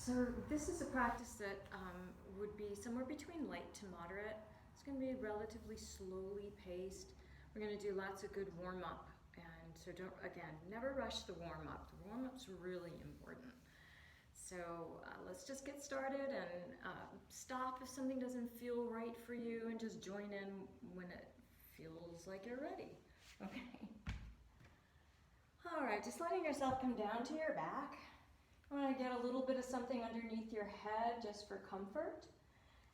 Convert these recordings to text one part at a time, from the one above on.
So this is a practice that would be somewhere between light to moderate. It's going to be relatively slowly paced. We're going to do lots of good warm-up, and so don't, again, never rush the warm-up. The warm-up's really important. So let's just get started and stop if something doesn't feel right for you, and just join in when it feels like you're ready. Okay. All right, just letting yourself come down to your back. You want to get a little bit of something underneath your head just for comfort,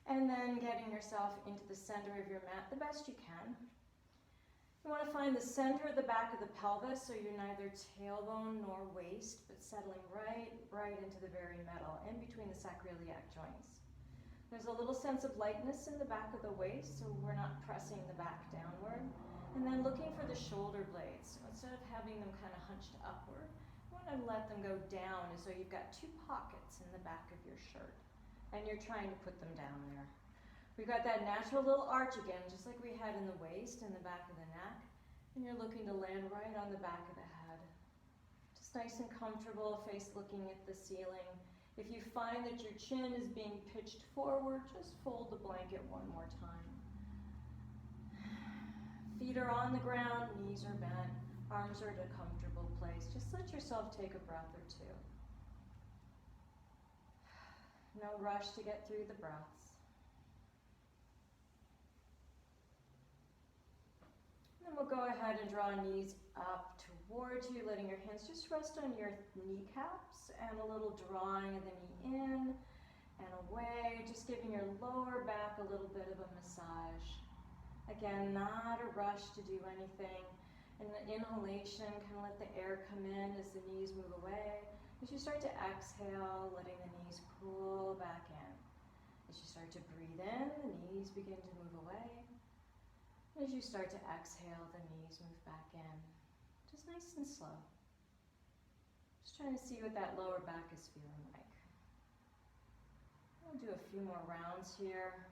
and then getting yourself into the center of your mat the best you can. You want to find the center of the back of the pelvis so you're neither tailbone nor waist, but settling right into the very middle, in between the sacroiliac joints. There's a little sense of lightness in the back of the waist, so we're not pressing the back downward. And then looking for the shoulder blades. So instead of having them kind of hunched upward, and let them go down as though you've got two pockets in the back of your shirt and you're trying to put them down there. We've got that natural little arch again, just like we had in the waist and the back of the neck, and you're looking to land right on the back of the head. Just nice and comfortable, face looking at the ceiling. If you find that your chin is being pitched forward, just fold the blanket one more time. Feet are on the ground, knees are bent, arms are at a comfortable place. Just let yourself take a breath or two. No rush to get through the breaths. And then we'll go ahead and draw knees up towards you, letting your hands just rest on your kneecaps, and a little drawing of the knee in and away, just giving your lower back a little bit of a massage. Again, not a rush to do anything. And the inhalation, kind of let the air come in as the knees move away. As you start to exhale, letting the knees pull back in. As you start to breathe in, the knees begin to move away. As you start to exhale, the knees move back in. Just nice and slow. Just trying to see what that lower back is feeling like. We'll do a few more rounds here.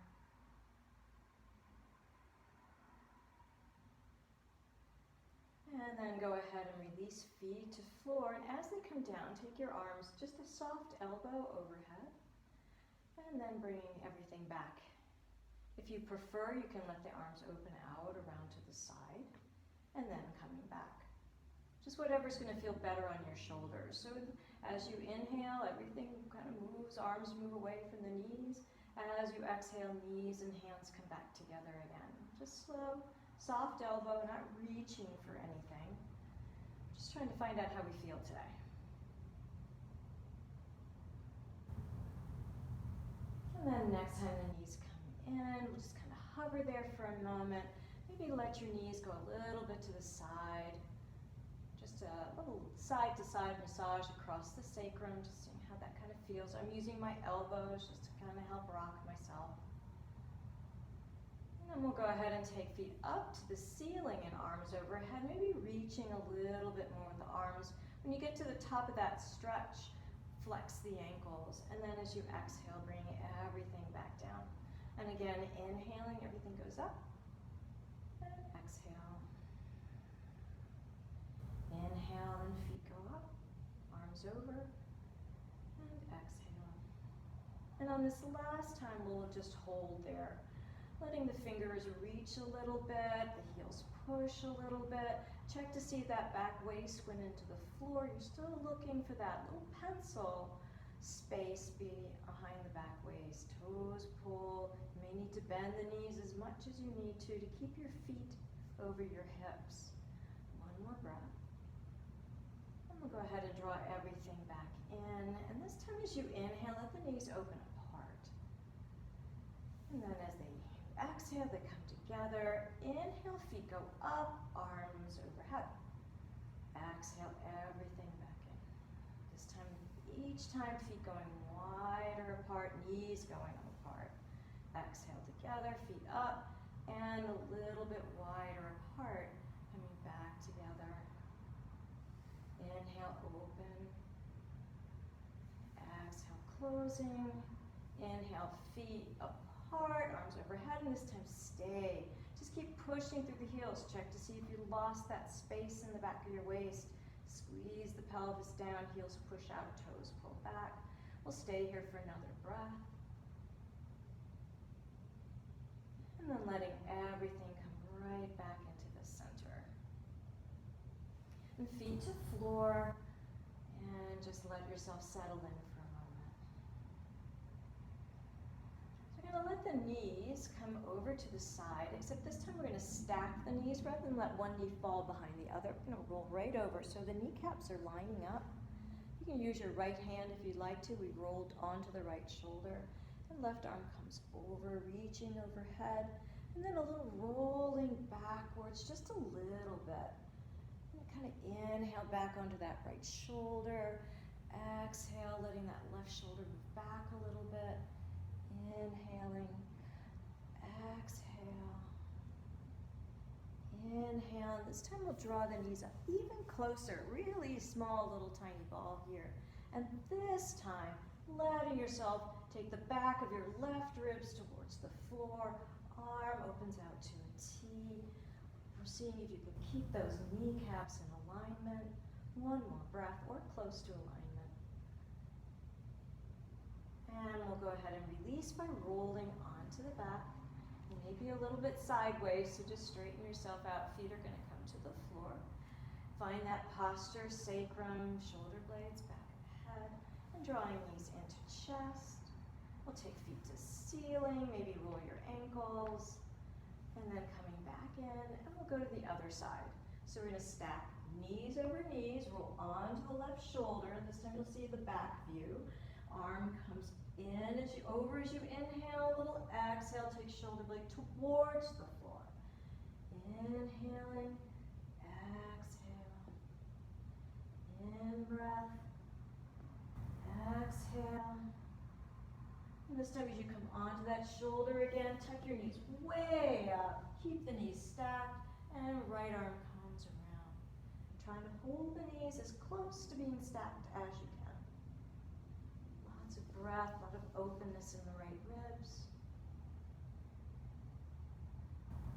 And then go ahead and release feet to floor. And as they come down, take your arms just a soft elbow overhead. And then bringing everything back. If you prefer, you can let the arms open out around to the side. And then coming back. Just whatever's going to feel better on your shoulders. So as you inhale, everything kind of moves. Arms move away from the knees. As you exhale, knees and hands come back together again. Just slow. Soft elbow, not reaching for anything. Just trying to find out how we feel today. And then next time the knees come in, we'll just kind of hover there for a moment. Maybe let your knees go a little bit to the side. Just a little side-to-side massage across the sacrum, just seeing how that kind of feels. I'm using my elbows just to kind of help rock myself. And we'll go ahead and take feet up to the ceiling and arms overhead, maybe reaching a little bit more with the arms. When you get to the top of that stretch, flex the ankles. And then as you exhale, bring everything back down. And again, inhaling, everything goes up. And exhale. Inhale and feet go up, arms over, and exhale. And on this last time, we'll just hold there. Letting the fingers reach a little bit, the heels push a little bit. Check to see if that back waist went into the floor. You're still looking for that little pencil space behind the back waist. Toes pull. You may need to bend the knees as much as you need to keep your feet over your hips. One more breath. And we'll go ahead and draw everything back in. And this time as you inhale, let the knees open apart. And then as they exhale, they come together. Inhale, feet go up, arms overhead. Exhale, everything back in. This time, each time, feet going wider apart, knees going apart. Exhale together, feet up, and a little bit wider apart, coming back together. Inhale, open. Exhale, closing. Inhale, feet apart. Arms overhead, and this time stay. Just keep pushing through the heels. Check to see if you lost that space in the back of your waist. Squeeze the pelvis down, heels push out, toes pull back. We'll stay here for another breath. And then letting everything come right back into the center. And feet to floor, and just let yourself settle in for a moment. So we're going to let the knees come over to the side, except this time we're going to stack the knees rather than let one knee fall behind the other. We're going to roll right over so the kneecaps are lining up. You can use your right hand if you'd like to. We rolled onto the right shoulder. And left arm comes over, reaching overhead. And then a little rolling backwards, just a little bit. And kind of inhale back onto that right shoulder. Exhale, letting that left shoulder move back a little bit. Inhaling. Exhale. Inhale. This time we'll draw the knees up even closer. Really small, little tiny ball here. And this time, letting yourself take the back of your left ribs towards the floor. Arm opens out to a T. We're seeing if you can keep those kneecaps in alignment. One more breath, or close to alignment. And we'll go ahead and release by rolling onto the back. Maybe a little bit sideways, so just straighten yourself out. Feet are going to come to the floor. Find that posture, sacrum, shoulder blades back of the head, and drawing knees into chest. We'll take feet to ceiling, maybe roll your ankles, and then coming back in, and we'll go to the other side. So we're going to stack knees over knees, roll onto the left shoulder, and this time you'll see the back view. Arm comes in as you inhale, a little exhale, take shoulder blade towards the floor. Inhaling, exhale, in breath, exhale. And this time as you come onto that shoulder again, tuck your knees way up, keep the knees stacked, and right arm comes around. Trying to hold the knees as close to being stacked as you can. Lots of breath, a lot of openness in the right ribs.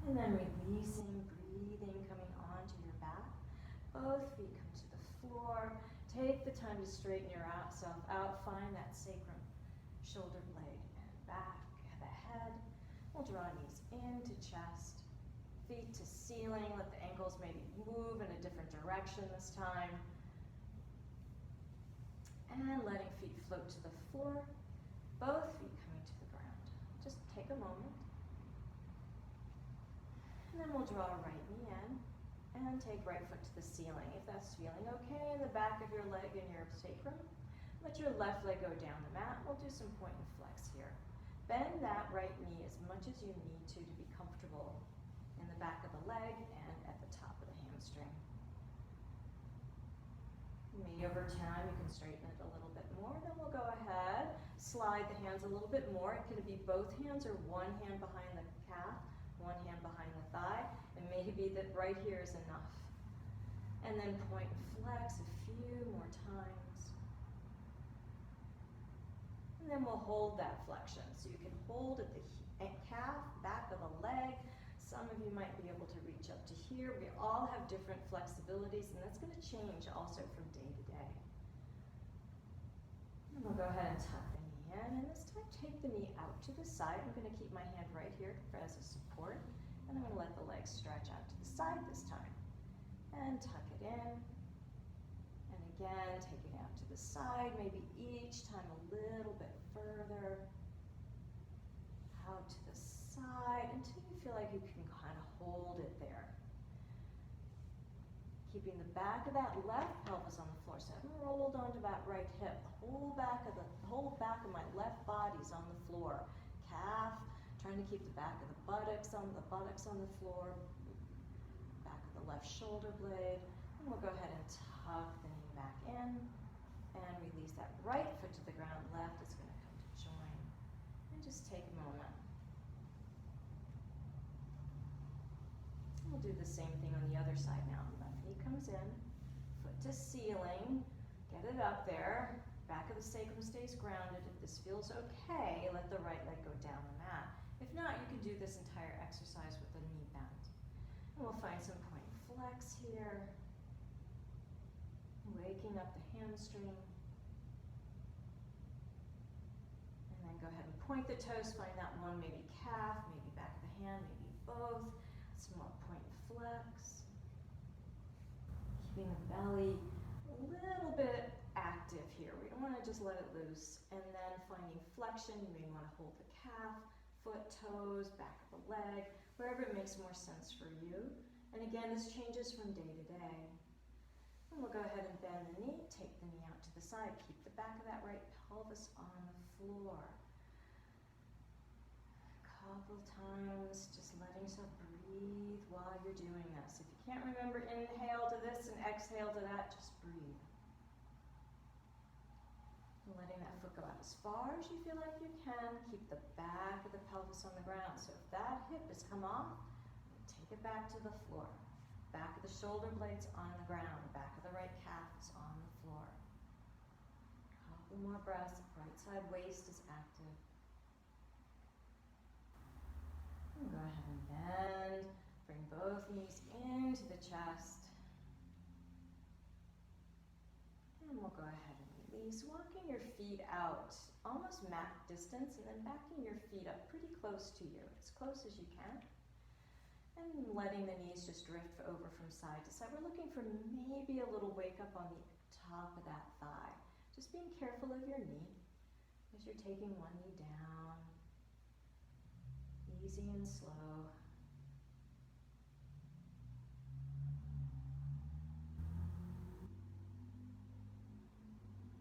And then releasing, breathing, coming onto your back. Both feet come to the floor. Take the time to straighten yourself out. Find that sacrum, shoulder blade, and back of the head. We'll draw knees into chest. Feet to ceiling. Let the ankles maybe move in a different direction this time. And letting feet float to the floor. Both feet coming to the ground. Just take a moment. And then we'll draw right knee in and take right foot to the ceiling. If that's feeling okay in the back of your leg and your sacrum, let your left leg go down the mat. We'll do some point and flex here. Bend that right knee as much as you need to be comfortable in the back of the leg and at the top of the hamstring. Maybe over time you can straighten it a little bit more. Then we'll go ahead, slide the hands a little bit more. It could be both hands or one hand behind the calf, one hand behind the thigh, and maybe that right here is enough. And then point and flex a few more times. And then we'll hold that flexion. So you can hold at the calf, back of the leg. Some of you might be able to reach up to here. We all have different flexibilities, and that's going to change also from day to day. And we'll go ahead and tuck the knee in, and this time take the knee out to the side. I'm going to keep my hand right here as a support, and I'm going to let the legs stretch out to the side this time. And tuck it in, and again, take it out to the side, maybe each time a little bit further, out to the side, until you feel like you can kind of hold it there. Keeping the back of that left pelvis on the floor, so I haven't rolled onto that right hip. The whole back of my left body's on the floor. Calf, trying to keep the back of the buttocks on the floor. Back of the left shoulder blade. And we'll go ahead and tuck the knee back in and release that right foot to the ground. Left is going to come to join. And just take a moment. We'll do the same thing on the other side now. Left knee comes in, foot to ceiling, get it up there. Back of the sacrum stays grounded. If this feels okay, let the right leg go down the mat. If not, you can do this entire exercise with a knee bend. And we'll find some point flex here. Waking up the hamstring. point the toes, find that one, maybe calf, maybe back of the hand, maybe both. Small point and flex. Keeping the belly a little bit active here. We don't want to just let it loose. And then finding flexion, you may want to hold the calf, foot, toes, back of the leg, wherever it makes more sense for you. And again, this changes from day to day. And we'll go ahead and bend the knee, take the knee out to the side, keep the back of that right pelvis on the floor. Couple times, just letting yourself breathe while you're doing this. If you can't remember, inhale to this and exhale to that, just breathe. And letting that foot go out as far as you feel like you can. Keep the back of the pelvis on the ground. So if that hip has come off, take it back to the floor. Back of the shoulder blades on the ground. Back of the right calf is on the floor. Couple more breaths. Right side waist is active. And go ahead and bend. Bring both knees into the chest. And we'll go ahead and release. Walking your feet out almost mat distance and then backing your feet up pretty close to you, as close as you can. And letting the knees just drift over from side to side. We're looking for maybe a little wake up on the top of that thigh. Just being careful of your knee as you're taking one knee down. Easy and slow.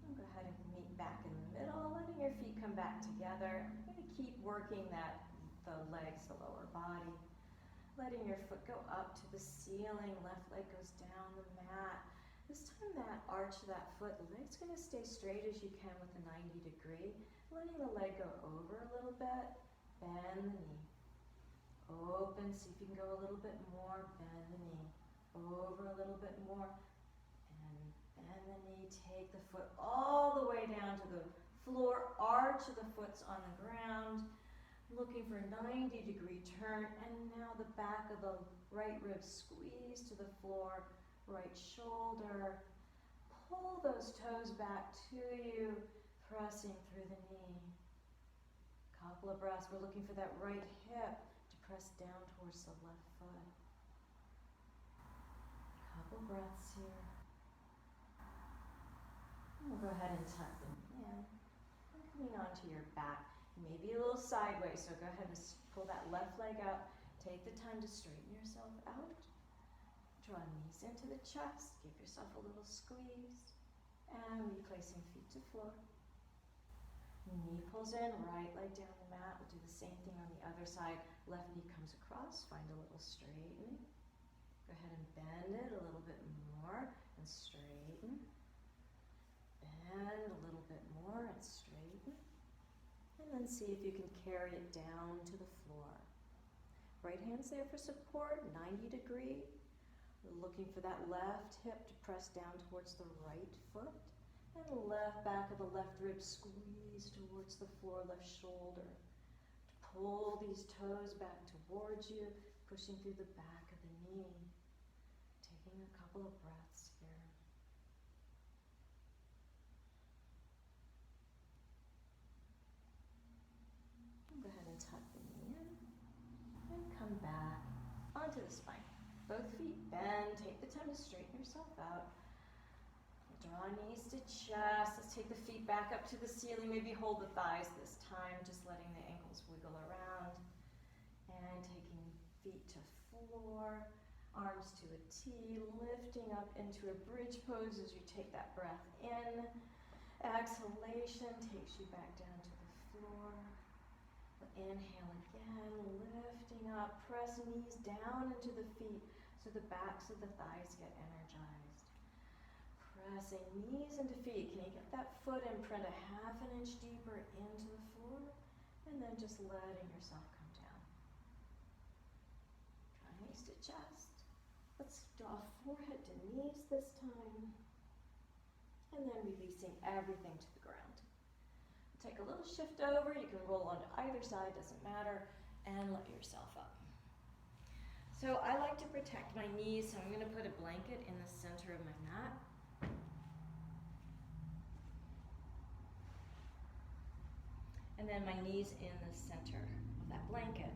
And go ahead and meet back in the middle, letting your feet come back together. You're going to keep working the legs, the lower body. Letting your foot go up to the ceiling, left leg goes down the mat. This time that arch of that foot, the leg's going to stay straight as you can with a 90 degree. Letting the leg go over a little bit, bend the knee. Open, see if you can go a little bit more, bend the knee. Over a little bit more, and bend the knee. Take the foot all the way down to the floor, arch of the foot's on the ground. Looking for a 90 degree turn, and now the back of the right rib squeeze to the floor, right shoulder. Pull those toes back to you, pressing through the knee. Couple of breaths. We're looking for that right hip to press down towards the left foot. Couple breaths here. And we'll go ahead and tuck them in. And coming onto your back. Maybe a little sideways, so go ahead and pull that left leg up. Take the time to straighten yourself out. Draw knees into the chest. Give yourself a little squeeze. And replacing feet to floor. Knee pulls in, right leg down the mat. We'll do the same thing on the other side. Left knee comes across, find a little straighten. Go ahead and bend it a little bit more and straighten. Bend a little bit more and straighten. And then see if you can carry it down to the floor. Right hand's there for support, 90 degree. We're looking for that left hip to press down towards the right foot. And the left back of the left rib squeeze towards the floor, left shoulder. Pull these toes back towards you, pushing through the back of the knee. Taking a couple of breaths here. Go ahead and tuck the knee in and come back onto the spine. Both feet bend. Take the time to straighten yourself out. Draw knees to chest. Let's take the feet back up to the ceiling. Maybe hold the thighs this time, just letting the ankles wiggle around. And taking feet to floor, arms to a T, lifting up into a bridge pose as you take that breath in. Exhalation takes you back down to the floor. Inhale again, lifting up, press knees down into the feet so the backs of the thighs get energized. Pressing knees into feet. Can you get that foot imprint a half an inch deeper into the floor? And then just letting yourself come down. Draw knees to chest. Let's draw forehead to knees this time. And then releasing everything to the ground. Take a little shift over, you can roll onto either side, doesn't matter, and let yourself up. So I like to protect my knees, so I'm going to put a blanket in the center of my mat. And then my knees in the center of that blanket.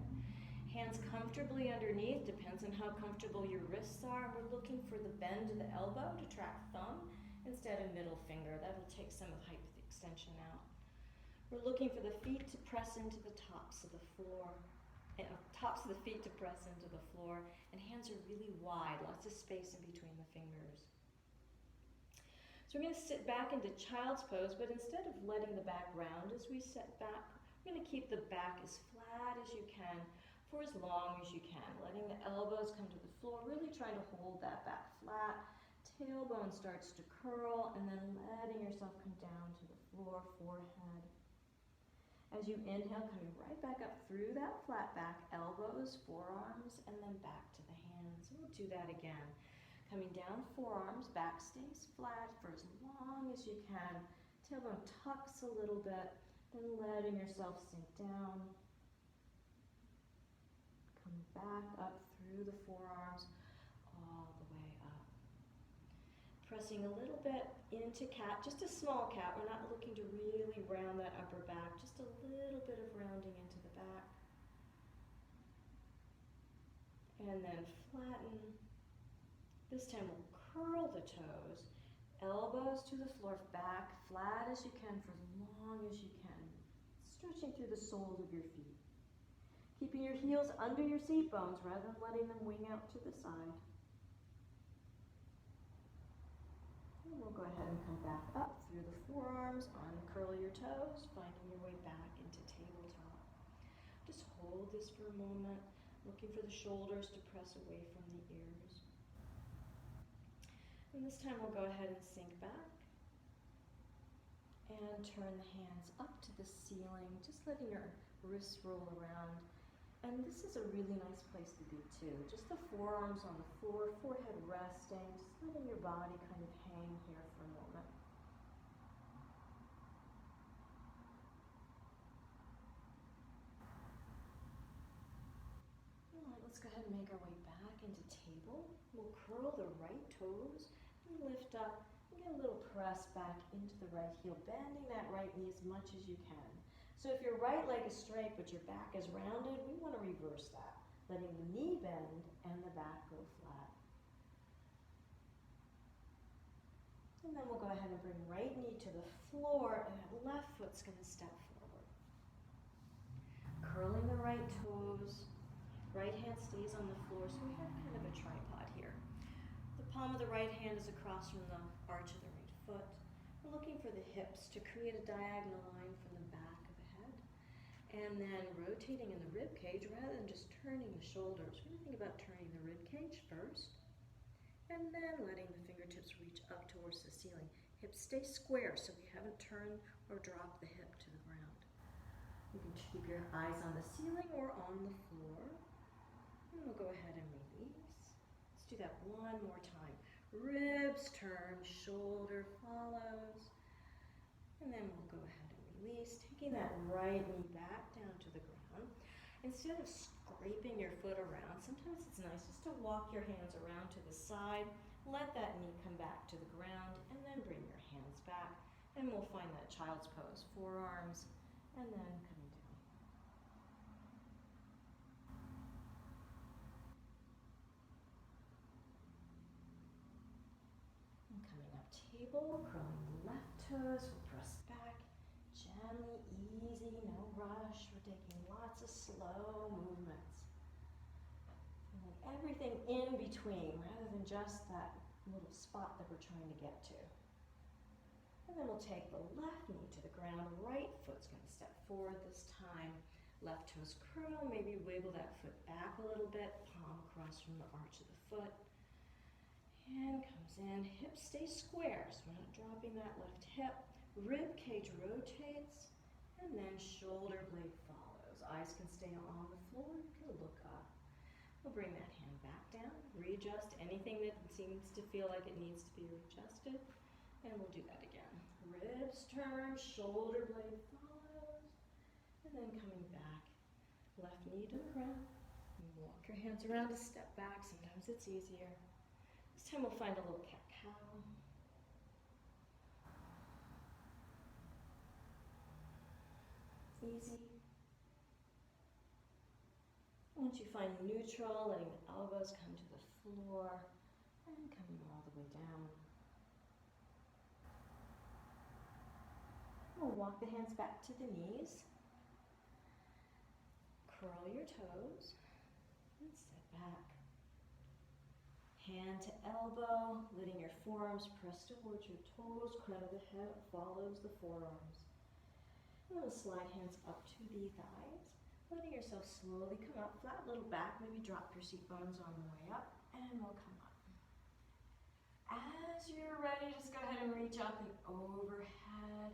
Hands comfortably underneath, depends on how comfortable your wrists are. We're looking for the bend of the elbow to track thumb instead of middle finger. That'll take some of the hyperextension out. We're looking for the feet to press into the tops of the floor. Tops of the feet to press into the floor, and hands are really wide, lots of space in between the fingers. So we're going to sit back into child's pose, but instead of letting the back round as we sit back, we're going to keep the back as flat as you can for as long as you can, letting the elbows come to the floor, really trying to hold that back flat. Tailbone starts to curl, and then letting yourself come down to the floor, forehead. As you inhale, coming right back up through that flat back, elbows, forearms, and then back to the hands. And we'll do that again. Coming down, forearms, back stays flat for as long as you can. Tailbone tucks a little bit, then letting yourself sink down. Come back up through the forearms, all the way up. Pressing a little bit into cat, just a small cat. We're not looking to really round that upper back, just a little bit of rounding into the back. And then flatten. This time we'll curl the toes, elbows to the floor, back flat as you can for as long as you can, stretching through the soles of your feet. Keeping your heels under your seat bones rather than letting them wing out to the side. And we'll go ahead and come back up through the forearms, uncurl your toes, finding your way back into tabletop. Just hold this for a moment, looking for the shoulders to press away from the ears. And this time we'll go ahead and sink back and turn the hands up to the ceiling, just letting your wrists roll around. And this is a really nice place to be too. Just the forearms on the floor, forehead resting, just letting your body kind of hang here for a moment. All right, let's go ahead and make our way back into table. We'll curl the right toes and lift up and get a little press back into the right heel, bending that right knee as much as you can. So if your right leg is straight but your back is rounded, we want to reverse that, letting the knee bend and the back go flat. And then we'll go ahead and bring right knee to the floor, and that left foot's going to step forward. Curling the right toes, right hand stays on the floor, so we have kind of a tripod here. The palm of the right hand is across from the arch of the right foot. We're looking for the hips to create a diagonal line from the back of the head. And then rotating in the rib cage rather than just turning the shoulders. We're going to think about turning the rib cage first. And then letting the fingertips reach up towards the ceiling. Hips stay square so we haven't turned or dropped the hip to the ground. You can keep your eyes on the ceiling or on the floor. And we'll go ahead and release. Let's do that one more time. Ribs turn, shoulder follows. And then we'll go ahead and release, taking that right knee back down to the ground. Instead of scraping your foot around, sometimes it's nice just to walk your hands around to the side, let that knee come back to the ground, and then bring your hands back. And we'll find that child's pose, forearms, and then coming down. And coming up table, curling the left toes, we'll press back. Gently, easy, no rush. We're taking lots of slow movements. And then everything in between, rather than just that little spot that we're trying to get to. And then we'll take the left knee to the ground. Right foot's going to step forward this time. Left toes curl, maybe wiggle that foot back a little bit. Palm across from the arch of the foot. Hand comes in, hips stay square, so we're not dropping that left hip. Rib cage rotates, and then shoulder blade follows. Eyes can stay on the floor, you can look up. We'll bring that hand back down, readjust anything that seems to feel like it needs to be readjusted, and we'll do that again. Ribs turn, shoulder blade follows, and then coming back. Left knee to the ground, and walk your hands around to step back. Sometimes it's easier. This time we'll find a little cat-cow. easy. Once you find neutral, letting the elbows come to the floor and coming all the way down. We'll walk the hands back to the knees. Curl your toes and sit back. Hand to elbow, letting your forearms press towards your toes. Crown of the head follows the forearms. And then we'll slide hands up to the thighs, letting yourself slowly come up. Flat little back, maybe drop your seat bones on the way up, and we'll come up. As you're ready, just go ahead and reach up and overhead.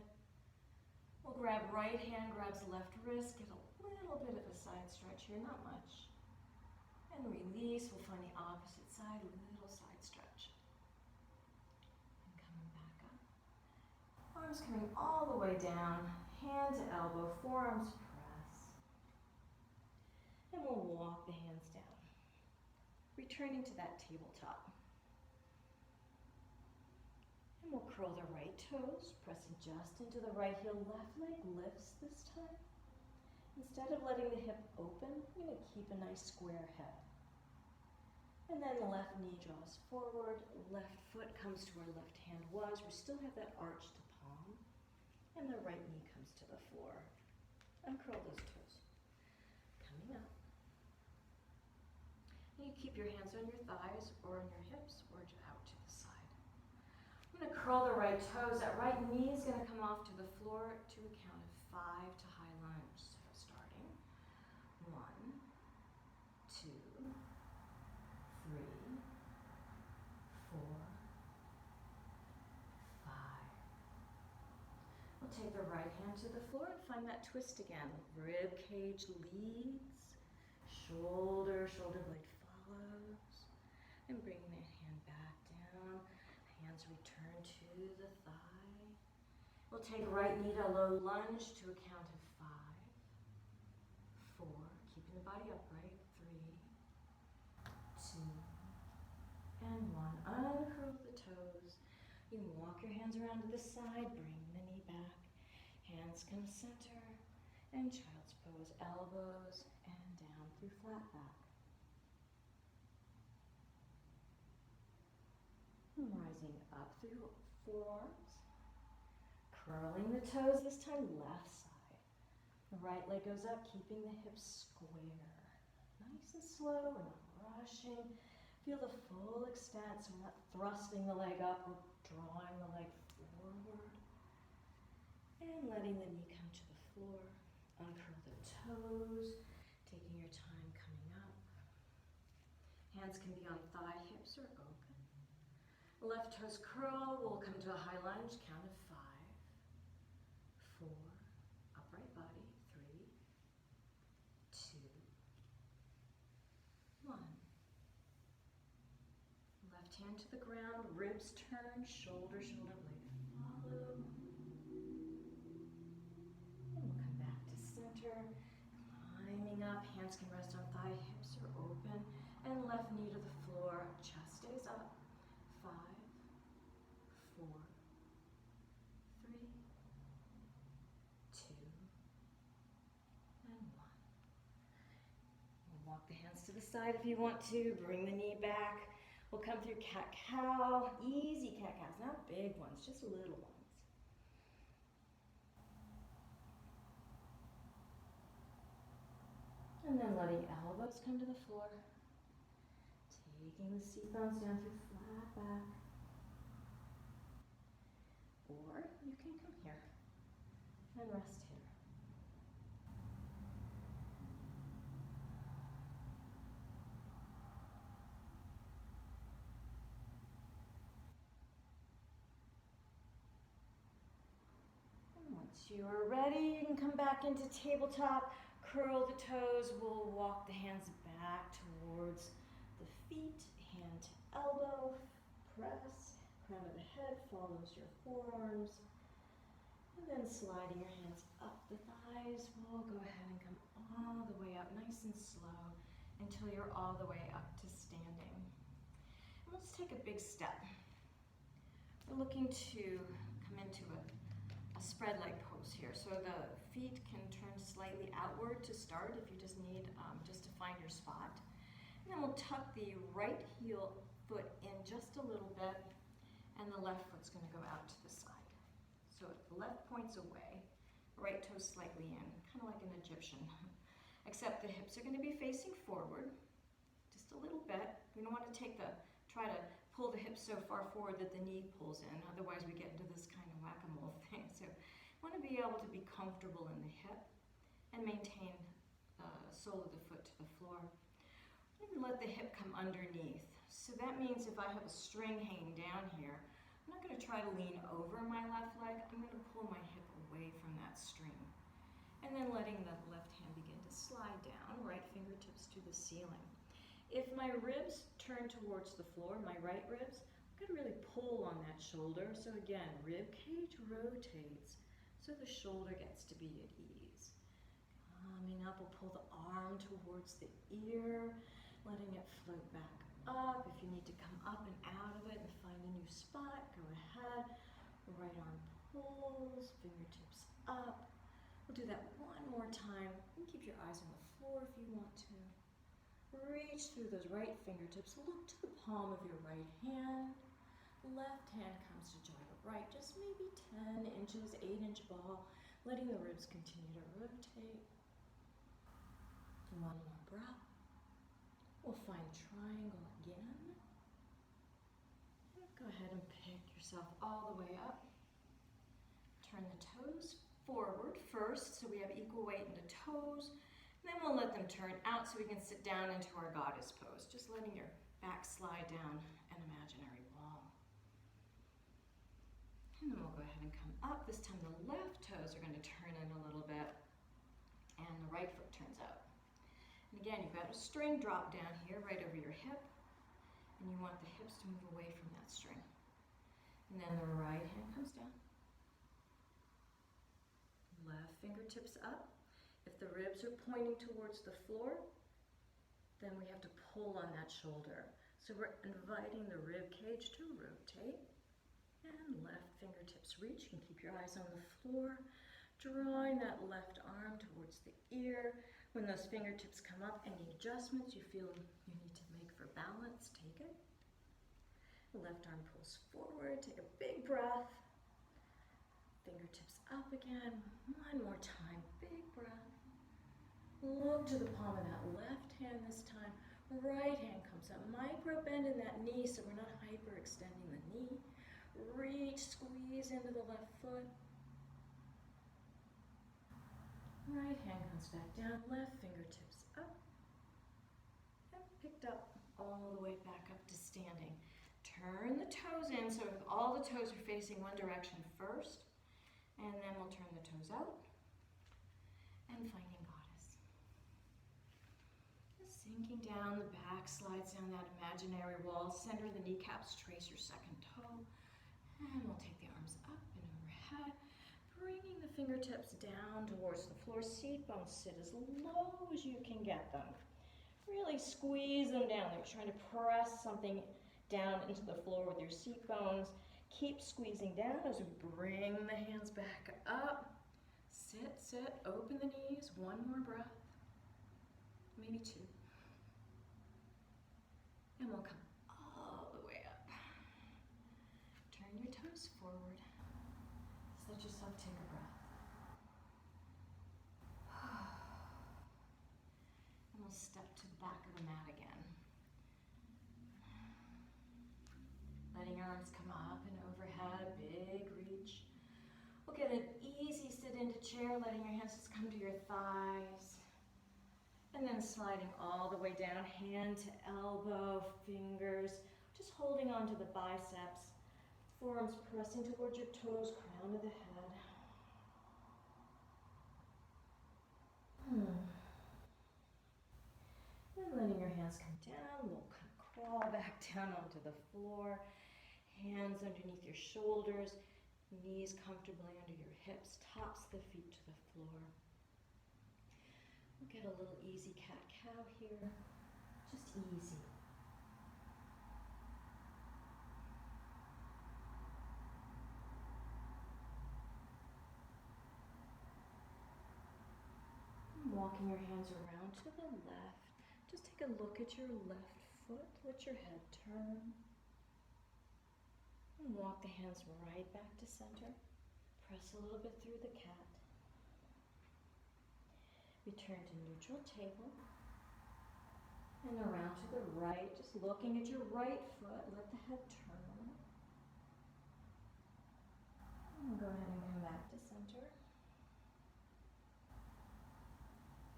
We'll grab right hand, grabs left wrist, get a little bit of a side stretch here, not much. And release, we'll find the opposite side, little side stretch. And coming back up. Arms coming all the way down, hand to elbow, forearms press. And we'll walk the hands down, returning to that tabletop. And we'll curl the right toes, pressing just into the right heel. Left leg lifts this time. Instead of letting the hip open, you're going to keep a nice square head. And then the left knee draws forward, left foot comes to where left hand was. We still have that arch to palm. And the right knee comes to the floor. Uncurl those toes. Coming up. And you keep your hands on your thighs or on your hips or out to the side. I'm going to curl the right toes. That right knee is going to come off to the floor to a count of 5 to high lunge. So starting 1, 2, 3, 4, 5. We'll take the right hand to the floor and find that twist again. Rib cage leads, shoulder blade follows. And bringing the hand back down. Hands return to the thigh. We'll take right knee to low lunge to a count of 5, 4, keeping the body upright, 3, 2, and 1. Uncurl the toes. You can walk your hands around to the side, bring the knee back. Hands come center, and child's pose, elbows, and down through flat back. And rising up through forearms. Curling the toes, this time left side. The right leg goes up, keeping the hips square. Nice and slow, we're not rushing. Feel the full extent, so we're not thrusting the leg up, we're drawing the leg forward. And letting the knee come to the floor. Uncurl the toes, taking your time coming up. Hands can be on thigh, hips are open. Left toes curl, we'll come to a high lunge, count of 5, 4, upright body, 3, 2, 1. Left hand to the ground, ribs turn, shoulder blade follow. And we'll come back to center, climbing up, hands can rest on thigh, hips are open, and left knee to the floor, chest stays up. 5, 4, 3, 2, and 1. We'll walk the hands to the side if you want to. Bring the knee back. We'll come through cat-cow. Easy cat-cows, not big ones, just little ones. And then letting elbows come to the floor. Taking the seat bones down through flat back. Or you can come here and rest here. And once you are ready, you can come back into tabletop, curl the toes. We'll walk the hands back towards the feet, hand to elbow, press, crown of the head follows your forearms, and then sliding your hands up the thighs, we'll go ahead and come all the way up, nice and slow, until you're all the way up to standing. And let's take a big step. We're looking to come into a a spread leg pose here. So the feet can turn slightly outward to start if you just need just to find your spot. And then we'll tuck the right foot in just a little bit, and the left foot's going to go out to the side. So the left points away, right toes slightly in, kind of like an Egyptian. Except the hips are going to be facing forward, just a little bit. We don't want to try to pull the hips so far forward that the knee pulls in, otherwise we get into this kind of whack-a-mole thing. So you want to be able to be comfortable in the hip and maintain the sole of the foot to the floor. And let the hip come underneath. So that means if I have a string hanging down here, I'm not going to try to lean over my left leg. I'm going to pull my hip away from that string. And then letting the left hand begin to slide down, right fingertips to the ceiling. If my ribs turn towards the floor, my right ribs, I'm going to really pull on that shoulder. So again, rib cage rotates so the shoulder gets to be at ease. Coming up, we'll pull the arm towards the ear, letting it float back up. If you need to come up and out of it and find a new spot, go ahead. Right arm pulls, fingertips up. We'll do that one more time. You can keep your eyes on the floor if you want to. Reach through those right fingertips. Look to the palm of your right hand. Left hand comes to join the right, just maybe 10 inches, 8-inch ball, letting the ribs continue to rotate. One more breath. We'll find triangle again. Go ahead and pick yourself all the way up. Turn the toes forward first, so we have equal weight in the toes. And then we'll let them turn out so we can sit down into our goddess pose, just letting your back slide down an imaginary wall. And then we'll go ahead and come up. This time the left toes are going to turn in a little bit, and the right foot turns out. And again, you've got a string drop down here right over your hip, and you want the hips to move away from that string. And then the right hand comes down. Left fingertips up. If the ribs are pointing towards the floor, then we have to pull on that shoulder. So we're inviting the rib cage to rotate. And left fingertips reach. You can keep your eyes on the floor. Drawing that left arm towards the ear. When those fingertips come up, any adjustments you feel you need to make for balance, take it. The left arm pulls forward. Take a big breath. Fingertips up again. One more time. Big breath. Look to the palm of that left hand this time. Right hand comes up. Micro bend in that knee so we're not hyperextending the knee. Reach, squeeze into the left foot. Right hand comes back down. Left fingertips up. And picked up all the way back up to standing. Turn the toes in so all the toes are facing one direction first. And then we'll turn the toes out. And finding goddess. Sinking down, the back slides down that imaginary wall. Center the kneecaps, trace your second toe. And we'll take the arms up and overhead. Bringing the fingertips down towards the floor. Seat bones sit as low as you can get them. Really squeeze them down. They're trying to press something down into the floor with your seat bones. Keep squeezing down as we bring the hands back up. Sit, sit, open the knees. One more breath. Maybe two. And we'll come all the way up. Turn your toes forward. Just let yourself take a breath. And we'll step to the back of the mat again. Letting your arms come up and overhead, big reach. We'll get an easy sit into chair, letting your hands just come to your thighs. And then sliding all the way down, hand to elbow, fingers, just holding onto the biceps. Forearms pressing towards your toes, crown of the head. And letting your hands come down, we'll kind of crawl back down onto the floor. Hands underneath your shoulders, knees comfortably under your hips, tops of the feet to the floor. We'll get a little easy cat-cow here, just easy. walking your hands around to the left. Just take a look at your left foot. Let your head turn. And walk the hands right back to center. Press a little bit through the cat. Return to neutral table. And around to the right, just looking at your right foot. Let the head turn. And go ahead and come back to center.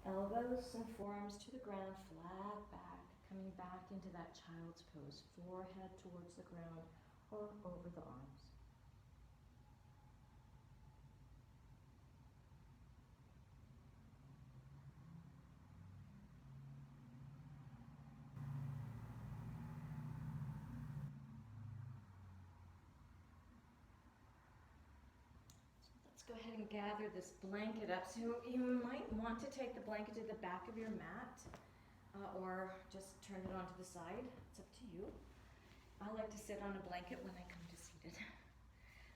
Elbows and forearms to the ground, flat back, coming back into that child's pose. Forehead towards the ground or over the arms. Go ahead and gather this blanket up. So you might want to take the blanket to the back of your mat or just turn it onto the side. It's up to you. I like to sit on a blanket when I come to seated.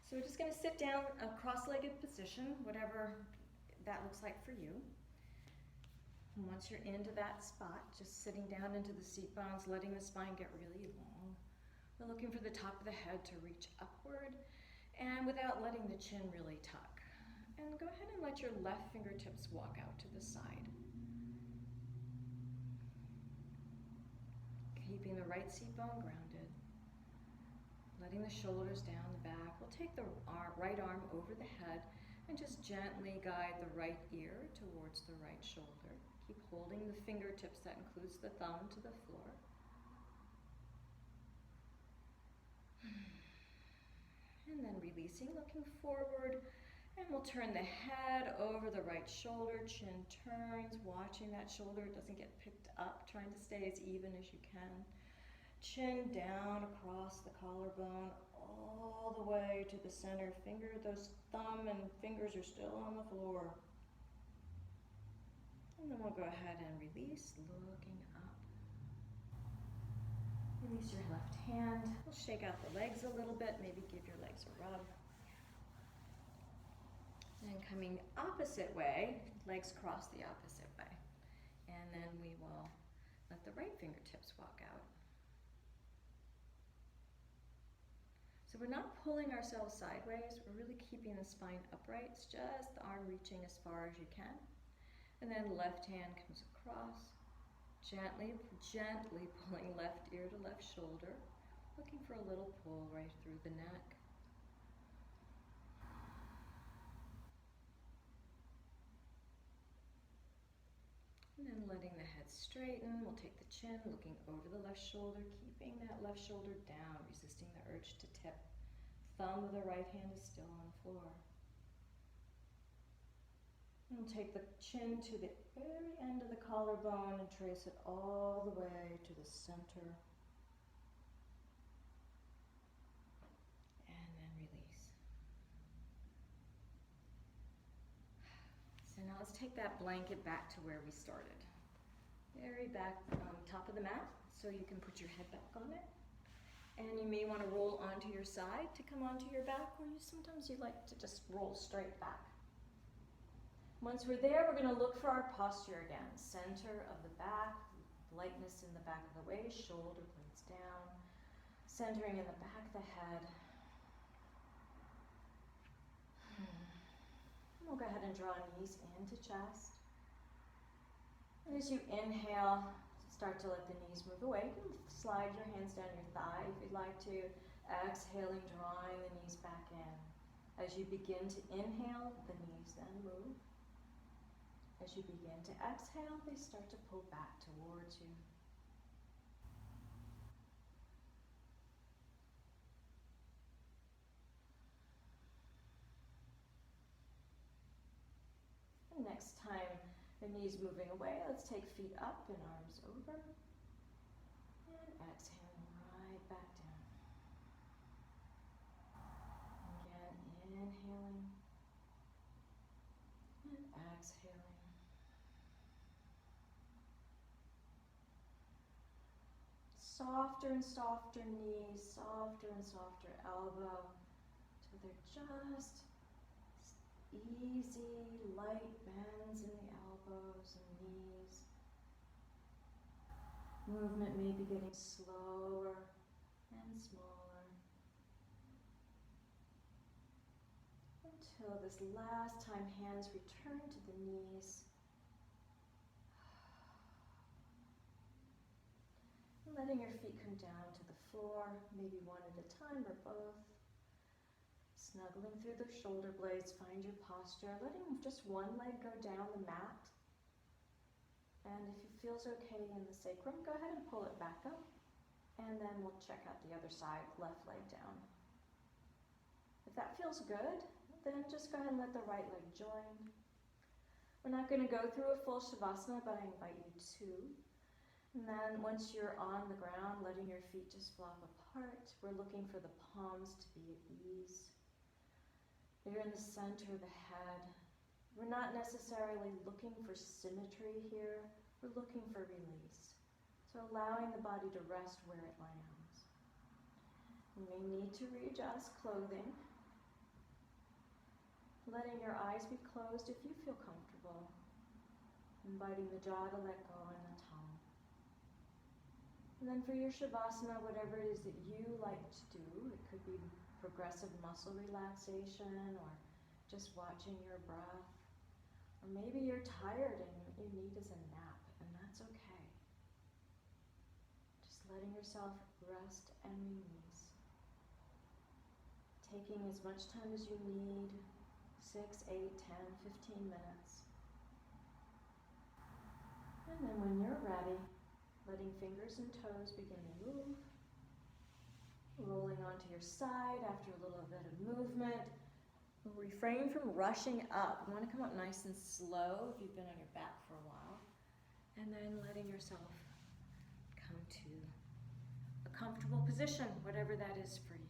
So we're just going to sit down, a cross-legged position, whatever that looks like for you. And once you're into that spot, just sitting down into the seat bones, letting the spine get really long. We're looking for the top of the head to reach upward and without letting the chin really tuck. And go ahead and let your left fingertips walk out to the side. Keeping the right seat bone grounded. Letting the shoulders down the back. We'll take the right arm over the head and just gently guide the right ear towards the right shoulder. Keep holding the fingertips, that includes the thumb, to the floor. And then releasing, looking forward. And we'll turn the head over the right shoulder, chin turns, watching that shoulder. It doesn't get picked up, trying to stay as even as you can. Chin down across the collarbone, all the way to the center. Those thumb and fingers are still on the floor. And then we'll go ahead and release, looking up. Release your left hand. We'll shake out the legs a little bit, maybe give your legs a rub. And coming opposite way, legs cross the opposite way. And then we will let the right fingertips walk out. So we're not pulling ourselves sideways, we're really keeping the spine upright. It's just the arm reaching as far as you can. And then left hand comes across, gently pulling left ear to left shoulder, looking for a little pull right through the neck. And then letting the head straighten, we'll take the chin, looking over the left shoulder, keeping that left shoulder down, resisting the urge to tip. Thumb of the right hand is still on the floor. And we'll take the chin to the very end of the collarbone and trace it all the way to the center. And then release. So now let's take that blanket back to where we started. Very back on top of the mat, so you can put your head back on it. And you may want to roll onto your side to come onto your back, or sometimes you like to just roll straight back. Once we're there, we're going to look for our posture again. Center of the back, lightness in the back of the waist, shoulder blades down, centering in the back of the head. We'll go ahead and draw knees into chest. And as you inhale, start to let the knees move away. You can slide your hands down your thigh if you'd like to. Exhaling, drawing the knees back in. As you begin to inhale, the knees then move. As you begin to exhale, they start to pull back towards you. And next time the knees moving away, let's take feet up and arms over. And exhale right back down. Again, inhaling and exhaling. Softer and softer knees, softer and softer elbow, so they're just easy, light bends in the elbow. elbows and knees. Movement may be getting slower and smaller until this last time hands return to the knees. Letting your feet come down to the floor, maybe one at a time or both. Snuggling through the shoulder blades, find your posture. Letting just one leg go down the mat. And if it feels okay in the sacrum, go ahead and pull it back up. And then we'll check out the other side, left leg down. If that feels good, then just go ahead and let the right leg join. We're not going to go through a full Shavasana, but I invite you to. And then once you're on the ground, letting your feet just flop apart, we're looking for the palms to be at ease. You're in the center of the head. We're not necessarily looking for symmetry here. We're looking for release. So allowing the body to rest where it lands. You may need to readjust clothing. Letting your eyes be closed if you feel comfortable. Inviting the jaw to let go and the tongue. And then for your Shavasana, whatever it is that you like to do, it could be progressive muscle relaxation or just watching your breath. Or maybe you're tired and what you need is a nap, and that's okay. Just letting yourself rest and release. Taking as much time as you need, 6, 8, 10, 15 minutes. And then when you're ready, letting fingers and toes begin to move. Rolling onto your side after a little bit of movement. Refrain from rushing up. You want to come up nice and slow if you've been on your back for a while. And then letting yourself come to a comfortable position, whatever that is for you.